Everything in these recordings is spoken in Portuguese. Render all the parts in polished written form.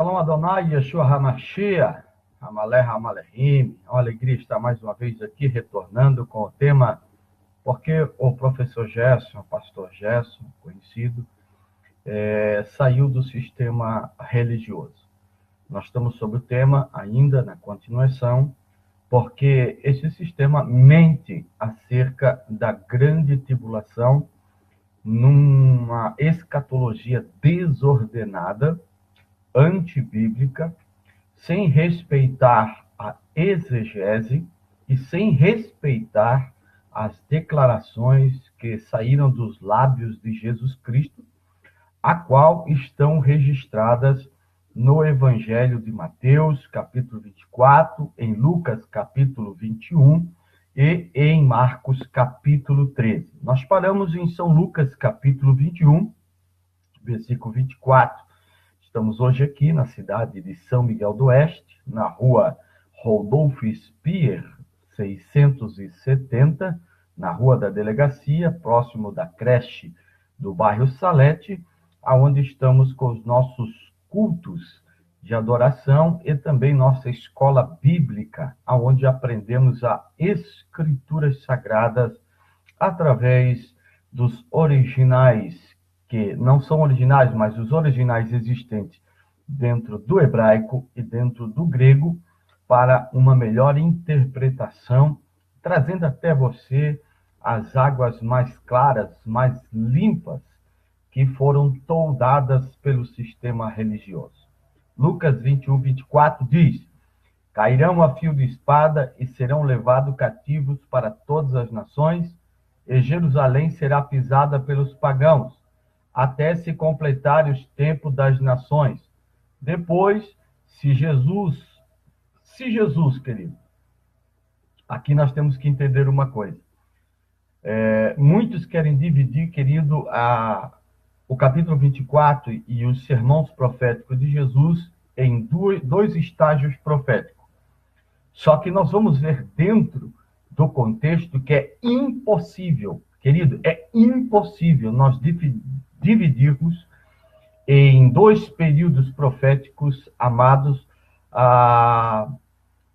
Shalom Adonai, Yeshua HaMashiach, Hamaleh Hamalehim. É uma alegria estar mais uma vez aqui, retornando com o tema porque o professor Gerson, o pastor Gerson, conhecido, saiu do sistema religioso. Nós estamos sobre o tema, ainda na continuação, porque esse sistema mente acerca da grande tribulação numa escatologia desordenada, antibíblica, sem respeitar a exegese e sem respeitar as declarações que saíram dos lábios de Jesus Cristo, a qual estão registradas no Evangelho de Mateus, capítulo 24, em Lucas, capítulo 21 e em Marcos, capítulo 13. Nós paramos em São Lucas, capítulo 21, versículo 24. Estamos hoje aqui na cidade de São Miguel do Oeste, na rua Rodolfo Speer, 670, na rua da delegacia, próximo da creche do bairro Salete, aonde estamos com os nossos cultos de adoração e também nossa escola bíblica, aonde aprendemos as escrituras sagradas através dos originais, que não são originais, mas os originais existentes dentro do hebraico e dentro do grego, para uma melhor interpretação, trazendo até você as águas mais claras, mais limpas, que foram toldadas pelo sistema religioso. Lucas 21, 24 diz: cairão a fio de espada e serão levados cativos para todas as nações, e Jerusalém será pisada pelos pagãos, até se completar os tempos das nações. Depois, se Jesus, querido, aqui nós temos que entender uma coisa. Muitos querem dividir, querido, o capítulo 24 e os sermões proféticos de Jesus em dois estágios proféticos. Só que nós vamos ver dentro do contexto que é impossível, querido, é impossível nós dividirmos em dois períodos proféticos, amados,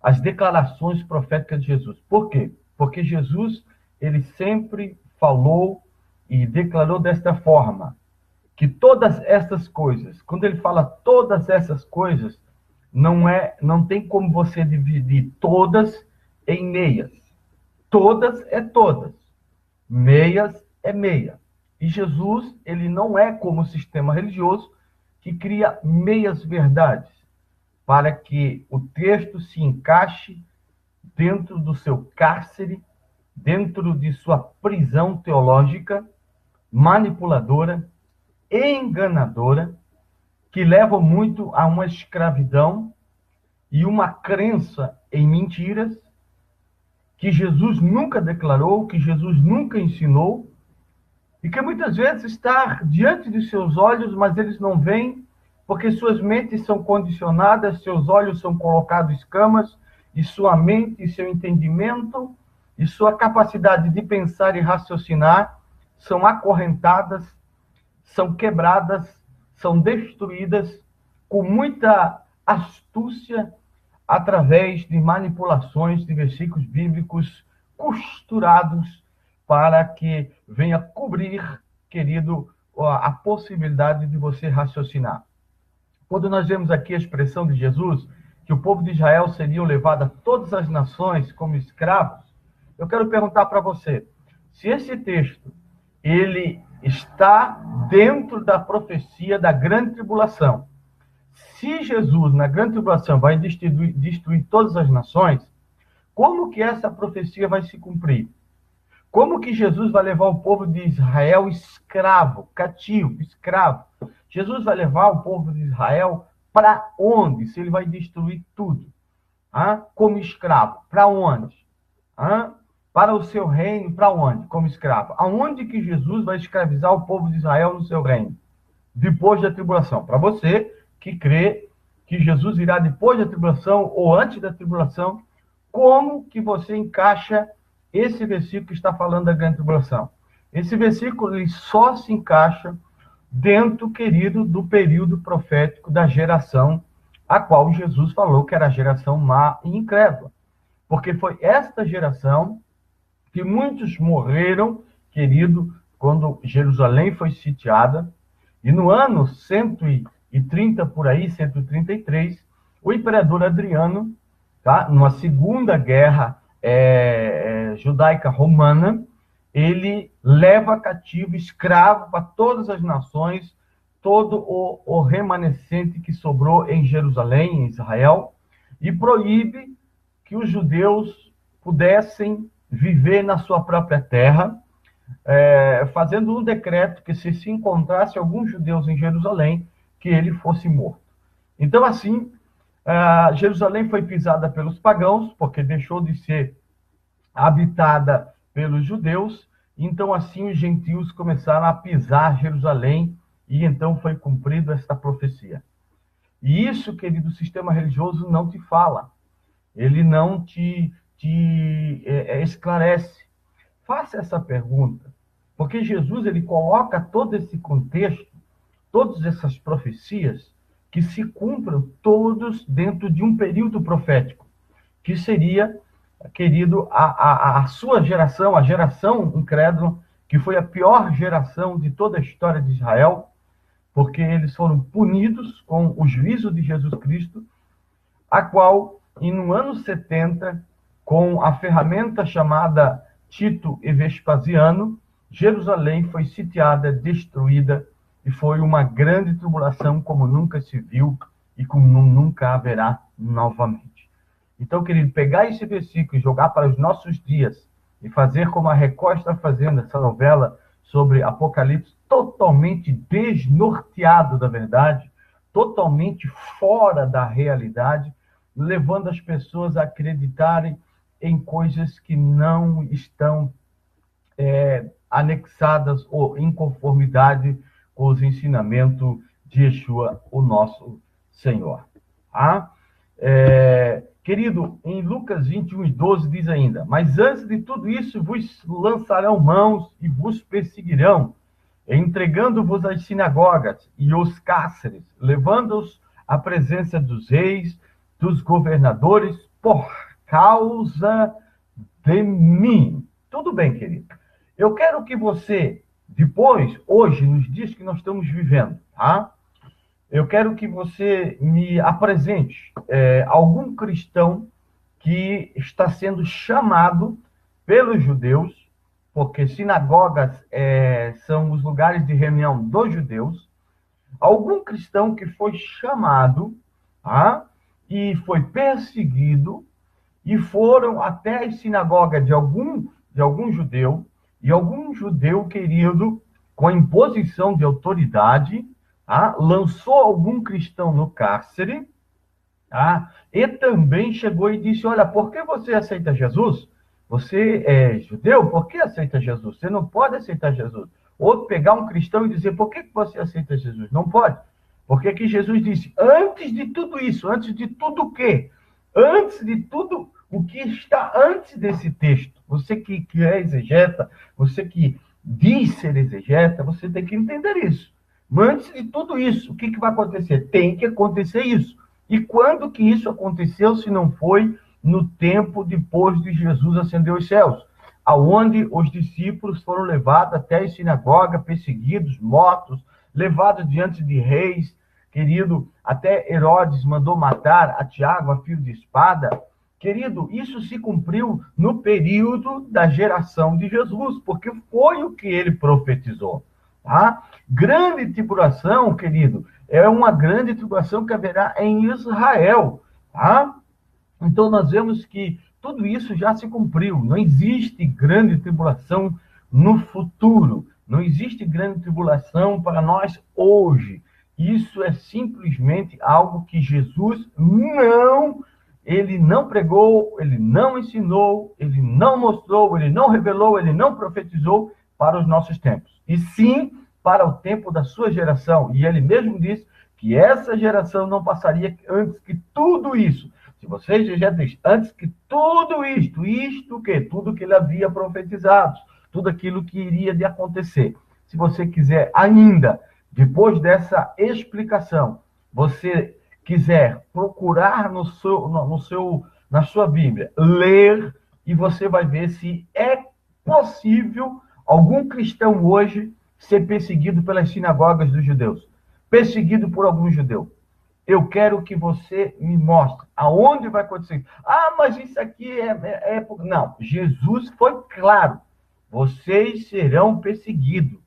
as declarações proféticas de Jesus. Por quê? Porque Jesus, ele sempre falou e declarou desta forma, que todas essas coisas, quando ele fala todas essas coisas, não tem como você dividir todas em meias. Todas é todas. Meias é meia. E Jesus, ele não é como o sistema religioso que cria meias verdades para que o texto se encaixe dentro do seu cárcere, dentro de sua prisão teológica, manipuladora, enganadora, que leva muito a uma escravidão e uma crença em mentiras que Jesus nunca declarou, que Jesus nunca ensinou, e que muitas vezes está diante de seus olhos, mas eles não veem, porque suas mentes são condicionadas, seus olhos são colocados escamas, e sua mente, e seu entendimento, e sua capacidade de pensar e raciocinar são acorrentadas, são quebradas, são destruídas com muita astúcia através de manipulações de versículos bíblicos costurados para que venha cobrir, querido, a possibilidade de você raciocinar. Quando nós vemos aqui a expressão de Jesus, que o povo de Israel seriam levado a todas as nações como escravos, eu quero perguntar para você, se esse texto, ele está dentro da profecia da grande tribulação, se Jesus, na grande tribulação, vai destruir todas as nações, como que essa profecia vai se cumprir? Como que Jesus vai levar o povo de Israel escravo, cativo, escravo? Jesus vai levar o povo de Israel para onde? Se ele vai destruir tudo. Como escravo. Para onde? Para o seu reino, para onde? Como escravo. Aonde que Jesus vai escravizar o povo de Israel no seu reino? Depois da tribulação. Para você que crê que Jesus irá depois da tribulação ou antes da tribulação, como que você encaixa esse versículo que está falando da grande tribulação? Esse versículo ele só se encaixa dentro, querido, do período profético da geração a qual Jesus falou que era a geração má e incrédula. Porque foi esta geração que muitos morreram, querido, quando Jerusalém foi sitiada. E no ano 130, por aí, 133, o imperador Adriano, tá, numa segunda guerra judaica-romana, ele leva cativo, escravo para todas as nações, todo o remanescente que sobrou em Jerusalém, em Israel, e proíbe que os judeus pudessem viver na sua própria terra, fazendo um decreto que se encontrasse alguns judeus em Jerusalém, que ele fosse morto. Então, assim, Jerusalém foi pisada pelos pagãos, porque deixou de ser habitada pelos judeus. Então, assim, os gentios começaram a pisar Jerusalém, e então foi cumprida esta profecia. E isso, querido, o sistema religioso não te fala. Ele não te esclarece. Faça essa pergunta, porque Jesus ele coloca todo esse contexto, todas essas profecias, que se cumpram todos dentro de um período profético, que seria, querido, a sua geração, a geração incrédula, que foi a pior geração de toda a história de Israel, porque eles foram punidos com o juízo de Jesus Cristo, a qual, e no ano 70, com a ferramenta chamada Tito e Vespasiano, Jerusalém foi sitiada, destruída, e foi uma grande tribulação como nunca se viu e como nunca haverá novamente. Então, querido, pegar esse versículo e jogar para os nossos dias e fazer como a Record está fazendo, essa novela sobre Apocalipse, totalmente desnorteado da verdade, totalmente fora da realidade, levando as pessoas a acreditarem em coisas que não estão anexadas ou em conformidade com os ensinamentos de Yeshua, o nosso Senhor. Querido, em Lucas 21:12 diz ainda: mas antes de tudo isso vos lançarão mãos e vos perseguirão, entregando-vos às sinagogas e aos cárceres, levando-os à presença dos reis, dos governadores, por causa de mim. Tudo bem, querido. Eu quero que você, depois, hoje, nos dias que nós estamos vivendo, tá? Eu quero que você me apresente algum cristão que está sendo chamado pelos judeus, porque sinagogas são os lugares de reunião dos judeus, algum cristão que foi chamado, tá? E foi perseguido, e foram até a sinagoga de algum judeu, e algum judeu, querido, com a imposição de autoridade, lançou algum cristão no cárcere, e também chegou e disse: olha, por que você aceita Jesus? Você é judeu, por que aceita Jesus? Você não pode aceitar Jesus. Ou pegar um cristão e dizer: por que você aceita Jesus? Não pode. Porque aqui Jesus disse: antes de tudo isso, antes de tudo o quê? Antes de tudo o que está antes desse texto. Você que é exegeta, você que diz ser exegeta, você tem que entender isso. Mas antes de tudo isso, o que vai acontecer? Tem que acontecer isso. E quando que isso aconteceu, se não foi no tempo depois de Jesus ascender aos céus, aonde os discípulos foram levados até a sinagoga, perseguidos, mortos, levados diante de reis, querido, até Herodes mandou matar a Tiago a fio de espada. Querido, isso se cumpriu no período da geração de Jesus, porque foi o que ele profetizou. Tá? Grande tribulação, querido, é uma grande tribulação que haverá em Israel. Tá? Então, nós vemos que tudo isso já se cumpriu. Não existe grande tribulação no futuro. Não existe grande tribulação para nós hoje. Isso é simplesmente algo que Jesus ele não pregou, ele não ensinou, ele não mostrou, ele não revelou, ele não profetizou para os nossos tempos. E sim para o tempo da sua geração. E ele mesmo disse que essa geração não passaria antes que tudo isso. Se vocês já dizem, antes que tudo isto o quê? Tudo que ele havia profetizado, tudo aquilo que iria de acontecer. Se você quiser ainda, depois dessa explicação, você quiser procurar na sua Bíblia, ler, e você vai ver se é possível algum cristão hoje ser perseguido pelas sinagogas dos judeus, perseguido por algum judeu. Eu quero que você me mostre aonde vai acontecer. Ah, mas isso aqui é... Não, Jesus foi claro. Vocês serão perseguidos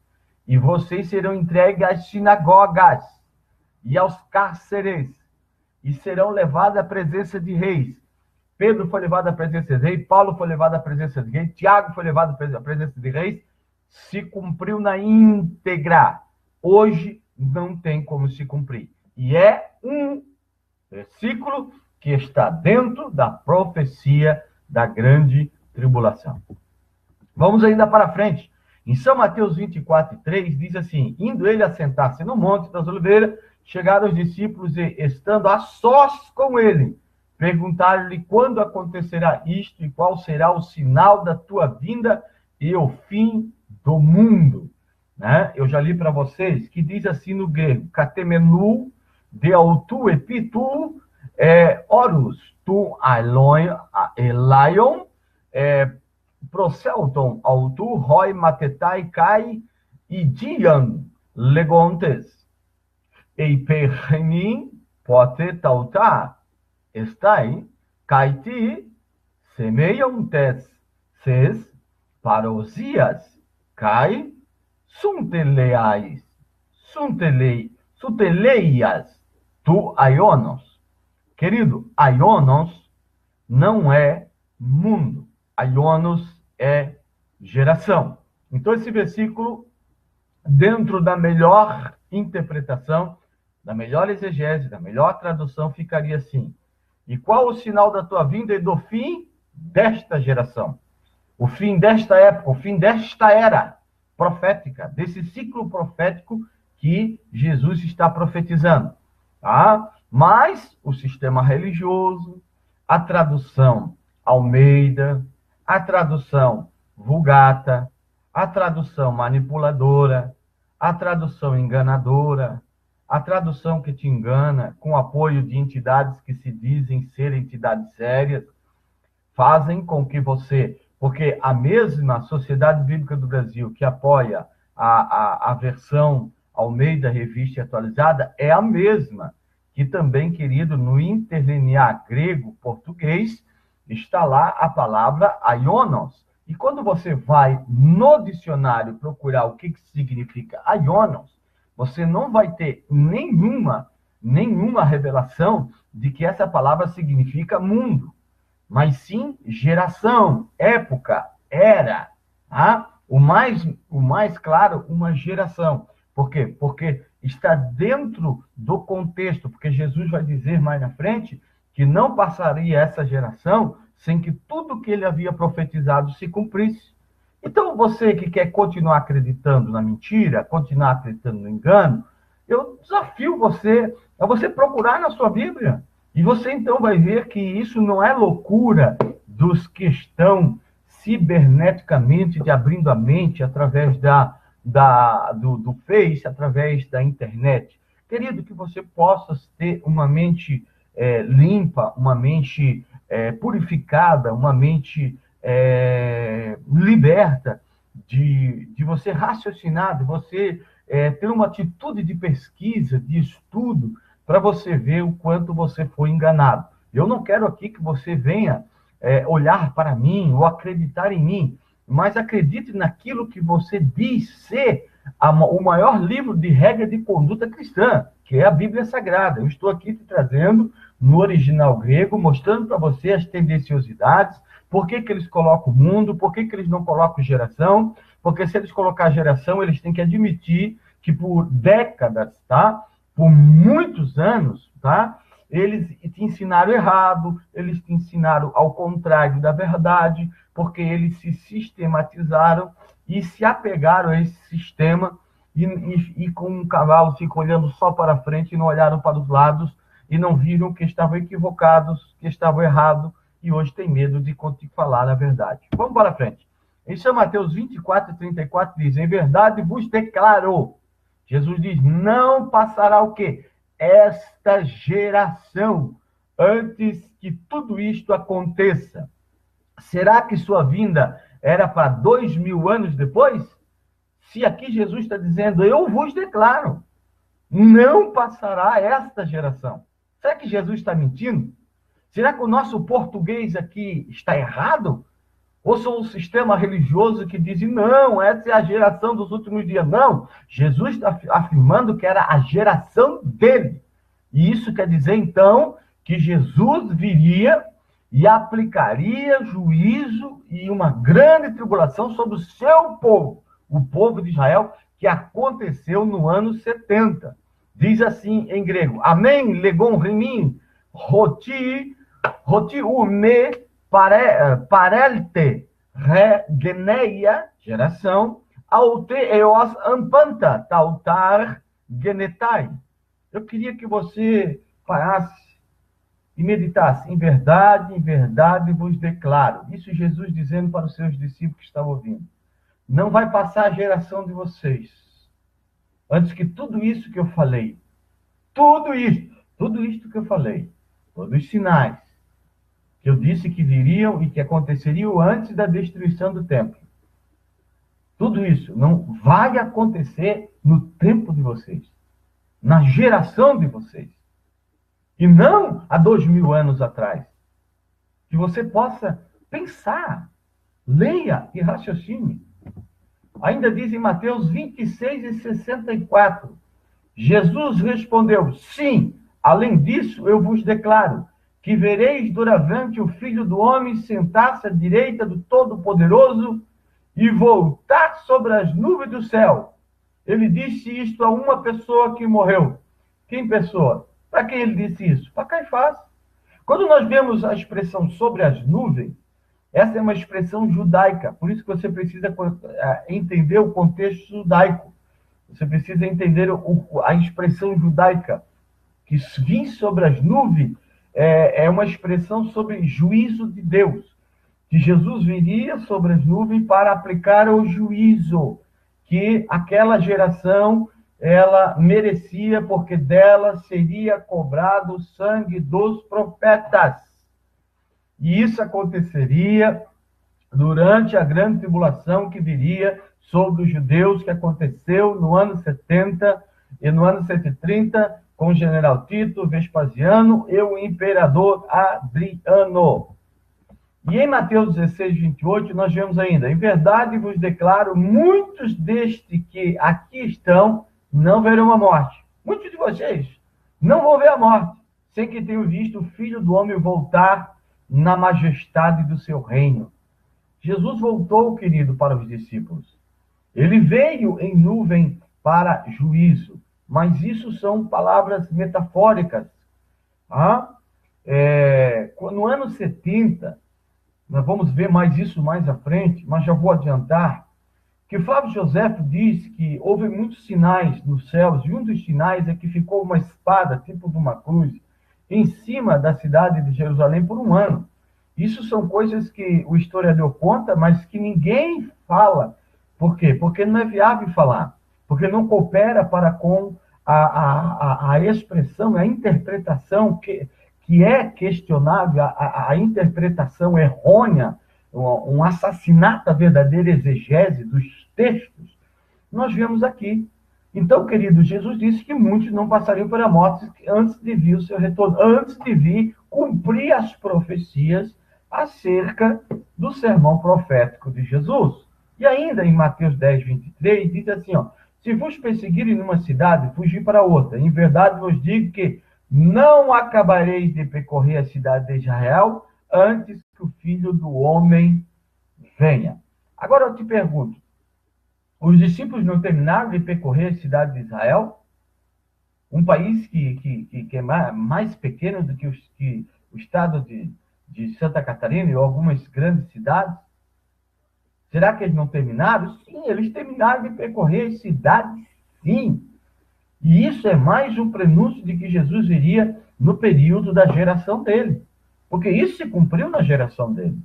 e vocês serão entregues às sinagogas e aos cárceres e serão levados à presença de reis. Pedro foi levado à presença de reis, Paulo foi levado à presença de reis, Tiago foi levado à presença de reis, se cumpriu na íntegra. Hoje não tem como se cumprir. E é um versículo que está dentro da profecia da grande tribulação. Vamos ainda para frente. Em São Mateus 24:3 diz assim: indo ele assentar-se no Monte das Oliveiras, chegaram os discípulos e, estando a sós com ele, perguntaram-lhe quando acontecerá isto e qual será o sinal da tua vinda e o fim do mundo. Né? Eu já li para vocês que diz assim no grego: katemenu de autu epitu horus tu elaion proselton autu roi matetai kai idian legontes eipernin pote tauta estai kaiti semeiontes ses parosias kai sunteleias tu aionos. Querido, aionos não é mundo. Aionos é geração. Então, esse versículo, dentro da melhor interpretação, da melhor exegese, da melhor tradução, ficaria assim: e qual o sinal da tua vinda e do fim desta geração? O fim desta época, o fim desta era profética, desse ciclo profético que Jesus está profetizando. Tá? Mas o sistema religioso, a tradução Almeida, a tradução Vulgata, a tradução manipuladora, a tradução enganadora, a tradução que te engana com apoio de entidades que se dizem ser entidades sérias, fazem com que você... Porque a mesma Sociedade Bíblica do Brasil, que apoia a versão Almeida Revista e Atualizada, é a mesma que também, querido, no interlinear grego-português, está lá a palavra aionos. E quando você vai no dicionário procurar o que significa aionos, você não vai ter nenhuma revelação de que essa palavra significa mundo, mas sim geração, época, era. Tá? O mais claro, uma geração. Por quê? Porque está dentro do contexto, porque Jesus vai dizer mais na frente que não passaria essa geração sem que tudo que ele havia profetizado se cumprisse. Então, você que quer continuar acreditando na mentira, continuar acreditando no engano, eu desafio você a você procurar na sua Bíblia. E você, então, vai ver que isso não é loucura dos que ciberneticamente de abrindo a mente através do Face, através da internet. Querido, que você possa ter uma mente limpa, uma mente purificada, uma mente liberta de você raciocinar, de você ter uma atitude de pesquisa, de estudo, para você ver o quanto você foi enganado. Eu não quero aqui que você venha olhar para mim ou acreditar em mim, mas acredite naquilo que você diz ser o maior livro de regra de conduta cristã, que é a Bíblia Sagrada. Eu estou aqui te trazendo no original grego, mostrando para você as tendenciosidades, por que eles colocam o mundo, por que eles não colocam geração, porque se eles colocar geração, eles têm que admitir que por décadas, tá? Por muitos anos, tá? Eles te ensinaram errado, eles te ensinaram ao contrário da verdade, porque eles se sistematizaram e se apegaram a esse sistema e com um cavalo ficam olhando só para frente e não olharam para os lados e não viram que estavam equivocados, que estavam errados e hoje tem medo de falar a verdade. Vamos para frente. Em São Mateus 24:34 diz: em verdade vos declaro. Jesus diz: não passará o quê? esta geração, antes que tudo isto aconteça. Será que sua vinda era para 2000 anos depois? Se aqui Jesus está dizendo, eu vos declaro, não passará esta geração. Será que Jesus está mentindo? Será que o nosso português aqui está errado? Ou sou um sistema religioso que diz, não, essa é a geração dos últimos dias. Não, Jesus está afirmando que era a geração dele. E isso quer dizer, então, que Jesus viria e aplicaria juízo e uma grande tribulação sobre o seu povo, o povo de Israel, que aconteceu no ano 70. Diz assim em grego, Amém, legon rimin, roti ume parelte, geneia, geração, aute eos ampanta, tautar genetai. Eu queria que você parasse e meditasse. Em verdade vos declaro. Isso Jesus dizendo para os seus discípulos que estavam ouvindo. Não vai passar a geração de vocês antes que tudo isso que eu falei, tudo isto que eu falei, todos os sinais que eu disse que viriam e que aconteceriam antes da destruição do templo. Tudo isso não vai acontecer no tempo de vocês, na geração de vocês. E não há 2000 anos atrás. Que você possa pensar, leia e raciocine. Ainda diz em Mateus 26:64, Jesus respondeu, sim, além disso eu vos declaro, que vereis doravante o Filho do Homem sentar-se à direita do Todo-Poderoso e voltar sobre as nuvens do céu. Ele disse isto a uma pessoa que morreu. Quem pessoa? Para quem ele disse isso? Para Caifás. Quando nós vemos a expressão sobre as nuvens, essa é uma expressão judaica. Por isso que você precisa entender o contexto judaico. Você precisa entender a expressão judaica. Que vir sobre as nuvens é uma expressão sobre juízo de Deus. Que Jesus viria sobre as nuvens para aplicar o juízo que aquela geração ela merecia, porque dela seria cobrado o sangue dos profetas. E isso aconteceria durante a grande tribulação que viria sobre os judeus, que aconteceu no ano 70 e no ano 130, com o general Tito, Vespasiano e o imperador Adriano. E em Mateus 16:28, nós vemos ainda, em verdade vos declaro, muitos destes que aqui estão não verão a morte. Muitos de vocês não vão ver a morte, sem que tenham visto o Filho do Homem voltar na majestade do seu reino. Jesus voltou, querido, para os discípulos. Ele veio em nuvem para juízo, mas isso são palavras metafóricas. No ano 70, nós vamos ver mais isso mais à frente, mas já vou adiantar, que Flávio Josefo diz que houve muitos sinais nos céus, e um dos sinais é que ficou uma espada, tipo de uma cruz, em cima da cidade de Jerusalém por um ano. Isso são coisas que o historiador conta, mas que ninguém fala. Por quê? Porque não é viável falar. Porque não coopera para com a expressão, a interpretação que é questionável, a interpretação errônea, um assassinato da verdadeira exegese dos textos, nós vemos aqui. Então, querido, Jesus disse que muitos não passariam pela morte antes de vir o seu retorno, antes de vir cumprir as profecias acerca do sermão profético de Jesus. E ainda em Mateus 10:23, diz assim, se vos perseguirem numa cidade, fugir para outra. Em verdade vos digo que não acabareis de percorrer a cidade de Israel antes que o Filho do Homem venha. Agora eu te pergunto, os discípulos não terminaram de percorrer a cidade de Israel? Um país que é mais pequeno do que o estado de Santa Catarina e algumas grandes cidades? Será que eles não terminaram? Sim, eles terminaram de percorrer as cidades, sim. E isso é mais um prenúncio de que Jesus viria no período da geração dele. Porque isso se cumpriu na geração dele.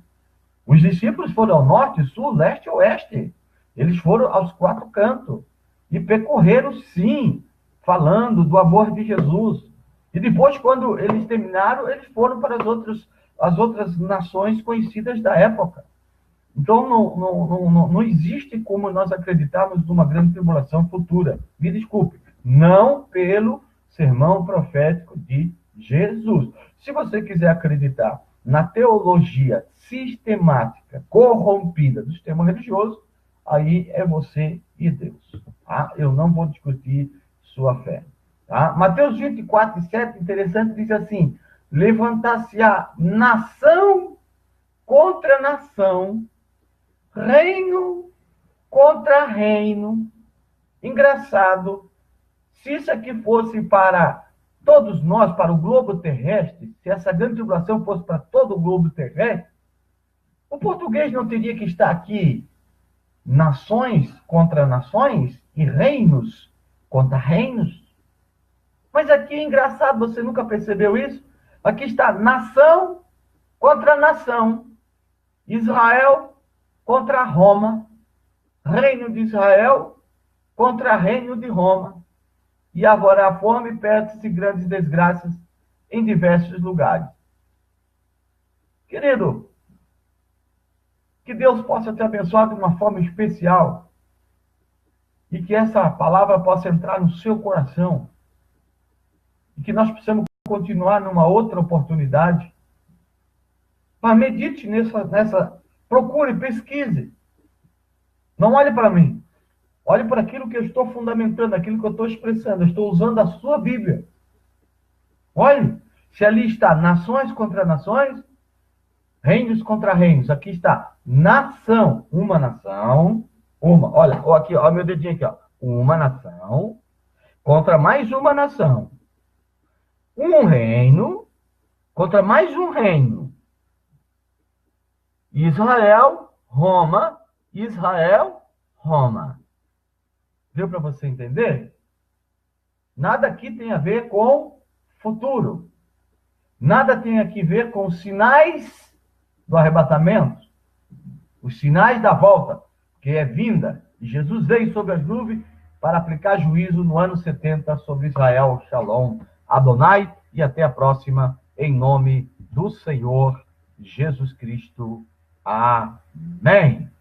Os discípulos foram ao norte, sul, leste e oeste. Eles foram aos quatro cantos. E percorreram, sim, falando do amor de Jesus. E depois, quando eles terminaram, eles foram para as outras nações conhecidas da época. Então, não existe como nós acreditarmos numa grande tribulação futura. Me desculpe, não pelo sermão profético de Jesus. Se você quiser acreditar na teologia sistemática, corrompida do sistema religioso, aí é você e Deus. Tá? Eu não vou discutir sua fé. Tá? Mateus 24, 7, interessante, diz assim: levantar-se-á nação contra nação, reino contra reino. Engraçado, se isso aqui fosse para todos nós, para o globo terrestre, se essa grande tribulação fosse para todo o globo terrestre, o português não teria que estar aqui nações contra nações e reinos contra reinos? Mas aqui é engraçado, você nunca percebeu isso? Aqui está nação contra nação, Israel contra Roma, reino de Israel contra reino de Roma. E haverá fome, pestes e grandes desgraças em diversos lugares. Querido, que Deus possa te abençoar de uma forma especial e que essa palavra possa entrar no seu coração e que nós possamos continuar numa outra oportunidade. Mas medite procure, pesquise. Não olhe para mim. Olhe para aquilo que eu estou fundamentando, aquilo que eu estou expressando. Eu estou usando a sua Bíblia. Olhe, se ali está nações contra nações, reinos contra reinos. Aqui está nação, uma. Olha, aqui, ó, meu dedinho aqui, ó. Uma nação contra mais uma nação. Um reino contra mais um reino. Israel, Roma, Israel, Roma. Deu para você entender? Nada aqui tem a ver com futuro. Nada tem aqui a ver com os sinais do arrebatamento. Os sinais da volta, que é vinda. E Jesus veio sobre as nuvens para aplicar juízo no ano 70 sobre Israel. Shalom, Adonai, e até a próxima, em nome do Senhor Jesus Cristo. Amém.